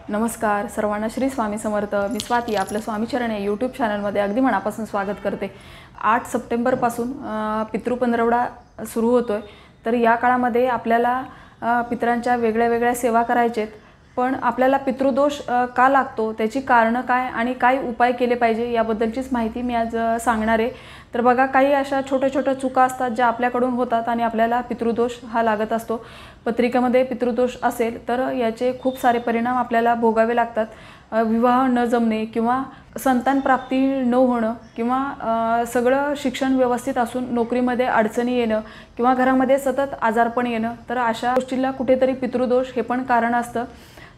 नमस्कार सर्वांना, श्री स्वामी समर्थ। मी स्वाती आपल्या स्वामीचरण या यूट्यूब चॅनलमध्ये अगदी मनापासून स्वागत करते। 8 सप्टेंबरपासून पितृपंधरवडा सुरू होतोय। तर या काळामध्ये आपल्याला पितरांच्या वेगळ्या वेगळ्या सेवा करायचेत, पण आपल्याला पितृदोष का लागतो, त्याची कारणं काय आणि काय उपाय केले पाहिजे याबद्दलचीच माहिती मी आज सांगणार आहे। तर बघा, काही अशा छोट्या छोट्या चुका असतात ज्या आपल्याकडून होतात आणि आपल्याला पितृदोष हा लागत असतो। पत्रिकेमध्ये पितृदोष असेल तर याचे खूप सारे परिणाम आपल्याला भोगावे लागतात। विवाह न जमणे किंवा संतान प्राप्ती न होणं किंवा सगळं शिक्षण व्यवस्थित असून नोकरीमध्ये अडचणी येणं किंवा घरामध्ये सतत आजारपण येणं, तर अशा गोष्टीला कुठेतरी पितृदोष हे पण कारण असतं।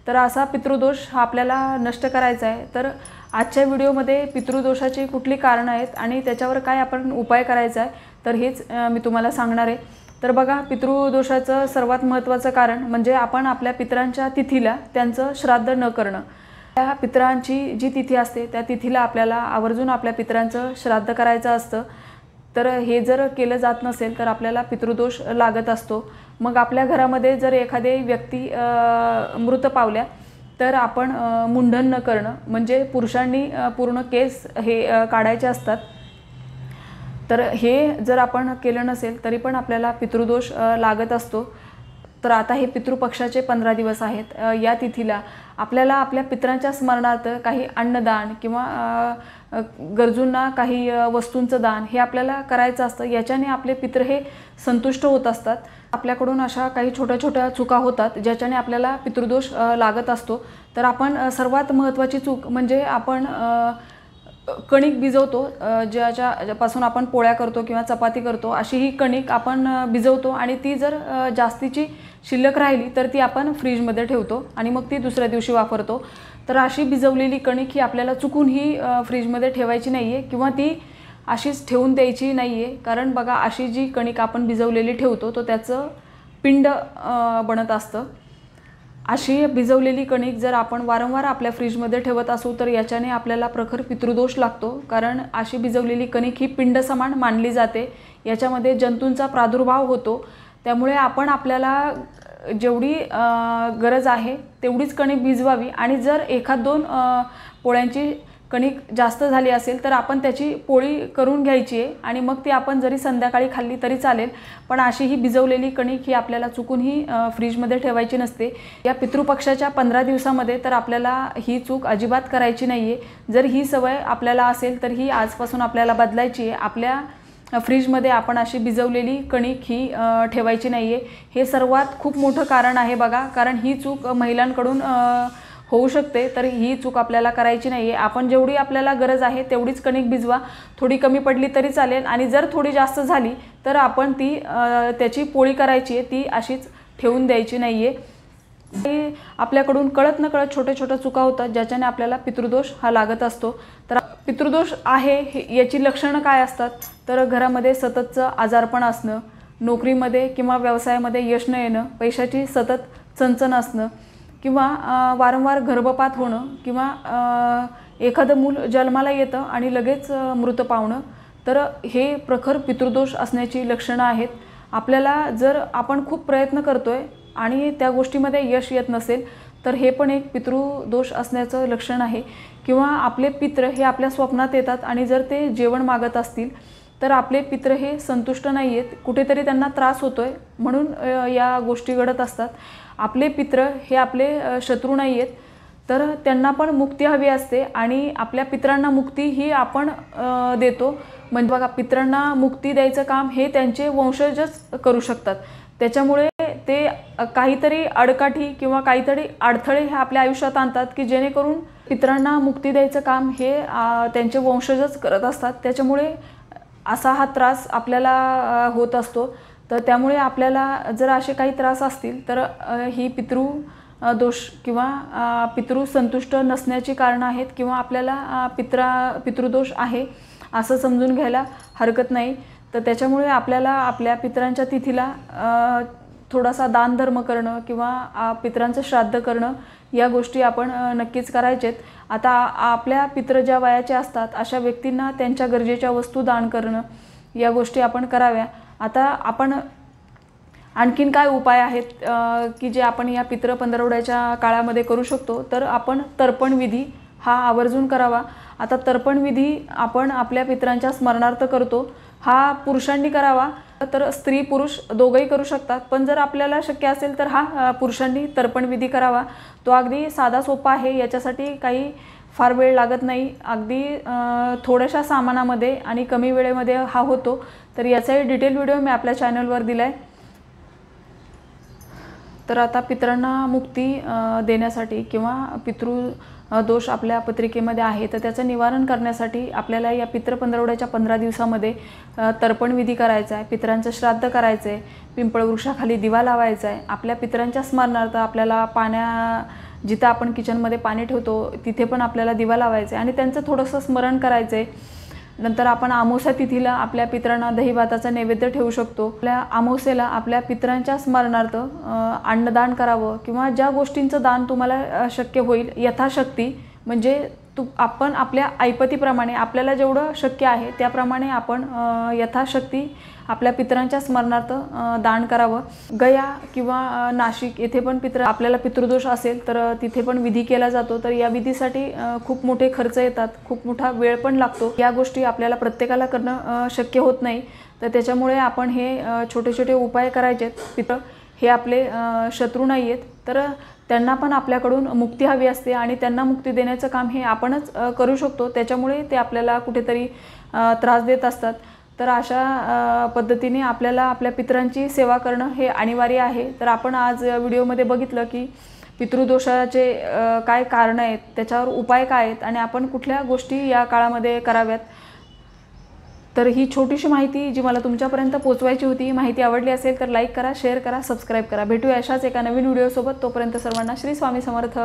तर असा पितृदोष हा आपल्याला नष्ट करायचा आहे। तर आजच्या व्हिडिओमध्ये पितृदोषाची कुठली कारणं आहेत आणि त्याच्यावर काय आपण उपाय करायचा आहे, तर हेच मी तुम्हाला सांगणार आहे। तर बघा, पितृदोषाचं सर्वात महत्त्वाचं कारण म्हणजे आपण आपल्या पितरांच्या तिथीला त्यांचं श्राद्ध न करणं। त्या पितरांची जी तिथी असते त्या तिथीला आपल्याला आवर्जून आपल्या पितरांचं श्राद्ध करायचं असतं। तर हे जर केलं जात नसेल तर आपल्याला पितृदोष लागत असतो। मग आपल्या घरामध्ये जर एखादी व्यक्ती मृत पावल्या तर आपण मुंडन न करणं, म्हणजे पुरुषांनी पूर्ण केस हे काढायचे असतात। तर हे जर आपण केलं नसेल तरी पण आपल्याला पितृदोष लागत असतो। तर आता हे पितृपक्षाचे 15 दिवस आहेत। या तिथीला आपल्याला आपल्या पितरांच्या स्मरणार्थ काही अन्नदान किंवा गरजूंना काही वस्तूंचं दान हे आपल्याला करायचं असतं। याच्याने आपले पित्र हे संतुष्ट होत असतात। आपल्याकडून अशा काही छोट्या छोट्या चुका होतात ज्याच्याने आपल्याला पितृदोष लागत असतो। तर आपण सर्वात महत्त्वाची चूक म्हणजे आपण कणिक भिजवतो, ज्यापासून आपण पोळ्या करतो किंवा चपाती करतो, अशी ही कणिक आपण भिजवतो आणि ती जर जास्तीची शिल्लक राहिली तर ती आपण फ्रीजमध्ये ठेवतो आणि मग ती दुसऱ्या दिवशी वापरतो। तर अशी भिजवलेली कणिक ही आपल्याला चुकून ही फ्रीजमध्ये ठेवायची नाही आहे किंवा ती अशीच ठेवून द्यायची नाही आहे। कारण बघा, अशी जी कणिक आपण भिजवलेली ठेवतो तो त्याचं पिंड बनत असतं। अशी भिजवलेली कणिक जर आपण वारंवार आपल्या फ्रीजमध्ये ठेवत असू तर याच्याने आपल्याला प्रखर पितृदोष लागतो। कारण अशी भिजवलेली कणिक ही पिंड समान मानली जाते, याच्यामध्ये जंतूंचा प्रादुर्भाव होतो। त्यामुळे आपण आपल्याला जेवढी गरज आहे तेवढीच कणिक भिजवावी आणि जर एखाद दोन पोळ्यांची कणिक जास्त झाली असेल तर आपण त्याची पोळी करून घ्यायची आहे आणि मग ती आपण जरी संध्याकाळी खाल्ली तरी चालेल। पण अशी ही भिजवलेली कणिक ही आपल्याला चुकूनही फ्रीजमध्ये ठेवायची नसते। या पितृपक्षाच्या 15 दिवसामध्ये तर आपल्याला ही चूक अजिबात करायची नाही आहे। जर ही सवय आपल्याला असेल तर ही आजपासून आपल्याला बदलायची आहे। आपल्या फ्रीजमध्ये आपण अशी भिजवलेली कणिक ही ठेवायची नाही आहे। हे सर्वात खूप मोठं कारण आहे बघा, कारण ही चूक महिलांकडून होऊ शकते। तर ही चूक आपल्याला करायची नाही आहे। आपण जेवढी आपल्याला गरज आहे तेवढीच कणिक भिजवा, थोडी कमी पडली तरी चालेल आणि जर थोडी जास्त झाली तर आपण ती त्याची पोळी करायची आहे, ती अशीच ठेवून द्यायची नाही आहे। आपल्याकडून कळत नकळत छोट्या छोट्या चुका होतात ज्याच्याने आपल्याला पितृदोष हा लागत असतो। तर पितृदोष आहे याची लक्षणं काय असतात, तर घरामध्ये सततचं आजारपण असणं, नोकरीमध्ये किंवा व्यवसायामध्ये यश न येणं, पैशाची सतत चणचण असणं किंवा वारंवार गर्भपात होणं किंवा एखादं मूल जन्माला येतं आणि लगेच मृत पावणं, तर हे प्रखर पितृदोष असण्याची लक्षणं आहेत। आपल्याला जर आपण खूप प्रयत्न करतोय आणि त्या गोष्टीमध्ये यश येत नसेल तर हे पण एक पितृदोष असण्याचं लक्षण आहे। किंवा आपले पित्र हे आपल्या स्वप्नात येतात आणि जर ते जेवण मागत असतील तर आपले पित्र हे संतुष्ट नाही आहेत, कुठेतरी त्यांना त्रास होतोय म्हणून या गोष्टी घडत असतात। आपले पित्र हे आपले शत्रू नाही आहेत, तर त्यांना पण मुक्ती हवी असते आणि आपल्या पितरांना मुक्ती ही आपण देतो। म्हणजे बघा, पितरांना मुक्ती द्यायचं काम हे त्यांचे वंशजच करू शकतात। त्याच्यामुळे ते काहीतरी अडकाठी किंवा काहीतरी अडथळे हे आपल्या आयुष्यात आणतात की जेणेकरून पितरांना मुक्ती द्यायचं काम हे त्यांचे वंशजच करत असतात। त्याच्यामुळे असा हा त्रास आपल्याला होत असतो। तर त्यामुळे आपल्याला जर असे काही त्रास असतील तर ही पितृदोष किंवा पितृसंतुष्ट नसण्याची कारणं आहेत किंवा आपल्याला पितृदोष आहे असं समजून घ्यायला हरकत नाही। तर त्याच्यामुळे आपल्याला आपल्या पितरांच्या तिथीला थोडासा दानधर्म करणं किंवा पितरांचं श्राद्ध करणं या गोष्टी आपण नक्कीच करायचेत। आता आपल्या पित्र ज्या वयाचे असतात अशा व्यक्तींना त्यांच्या गरजेच्या वस्तू दान करणं या गोष्टी आपण कराव्या। आता आपण आणखीन काय उपाय आहेत की जे आपण या पितृ पंधरवड्याच्या काळामध्ये करू शकतो, तर आपण तर्पण विधी हा आवर्जून करावा. आता तर्पण विधी आपण आपल्या पितरांच्या स्मरणार्थ करतो, हा पुरुषांनी करावा, तर स्त्री पुरुष दोघंही करू शकतात. पण जर आपल्याला शक्य असेल तर हा पुरुषांनी तर्पण विधी करावा. तो अगदी साधा सोपा आहे, याच्यासाठी काही फार वेळ लागत नाही, अगदी थोड्याशा सामानामध्ये आणि कमी वेळेमध्ये हा होतो. तर याचाही डिटेल व्हिडिओ मी आपल्या चॅनलवर दिला आहे. तर आता पितरांना मुक्ती देण्यासाठी किंवा पितृ दोष आपल्या पत्रिकेमध्ये आहे, तर त्याचं निवारण करण्यासाठी आपल्याला या पितृ पंधरवड्याच्या 15 दिवसामध्ये तर्पण विधी करायचा आहे, पितरांचं श्राद्ध करायचं आहे, पिंपळवृक्षाखाली दिवा लावायचा आहे. आपल्या पितरांच्या स्मरणार्थ आपल्याला जिथं आपण किचनमध्ये पाणी ठेवतो तिथे पण आपल्याला दिवा लावायचा आहे आणि त्यांचं थोडंसं स्मरण करायचं आहे. नंतर आपण अमावस्या तिथीला आपल्या पितरांना दही भाताचा नैवेद्य ठेवू शकतो. आपल्या अमावस्येला आपल्या पितरांच्या स्मरणार्थ अन्नदान करावं किंवा ज्या गोष्टींचं दान तुम्हाला शक्य होईल यथाशक्ती, म्हणजे आपण आपल्या ऐपतीप्रमाणे आपल्याला जेवढं शक्य आहे त्याप्रमाणे आपण यथाशक्ती आपल्या पितरांच्या स्मरणार्थ दान करावं. गया किंवा नाशिक येथे पण आपल्याला पितृदोष असेल तर तिथे पण विधी केला जातो. तर या विधीसाठी खूप मोठे खर्च येतात, खूप मोठा वेळ पण लागतो. या गोष्टी आपल्याला प्रत्येकाला करणं शक्य होत नाही, तर त्याच्यामुळे आपण हे छोटे छोटे उपाय करायचे. पितृ हे आपले शत्रू नाही आहेत, तर त्यांना पण आपल्याकडून मुक्ती हवी असते आणि त्यांना मुक्ती देण्याचं काम हे आपणच करू शकतो. त्याच्यामुळे ते आपल्याला कुठेतरी त्रास देत असतात. तर अशा पद्धतीने आपल्याला आपल्या पितरांची सेवा करणं हे अनिवार्य आहे. तर आपण आज व्हिडिओमध्ये बघितलं की पितृदोषाचे काय कारणं आहेत, त्याच्यावर उपाय काय आहेत आणि आपण कुठल्या गोष्टी या काळामध्ये कराव्यात. तर ही छोटीशी माहिती जी मला तुमच्यापर्यंत पोहोचवायची होती. माहिती आवडली असेल तर लाईक करा, शेअर करा, सबस्क्राईब करा. भेटूया अशाच एका नवीन व्हिडिओसोबत. तोपर्यंत सर्वांना श्री स्वामी समर्थ.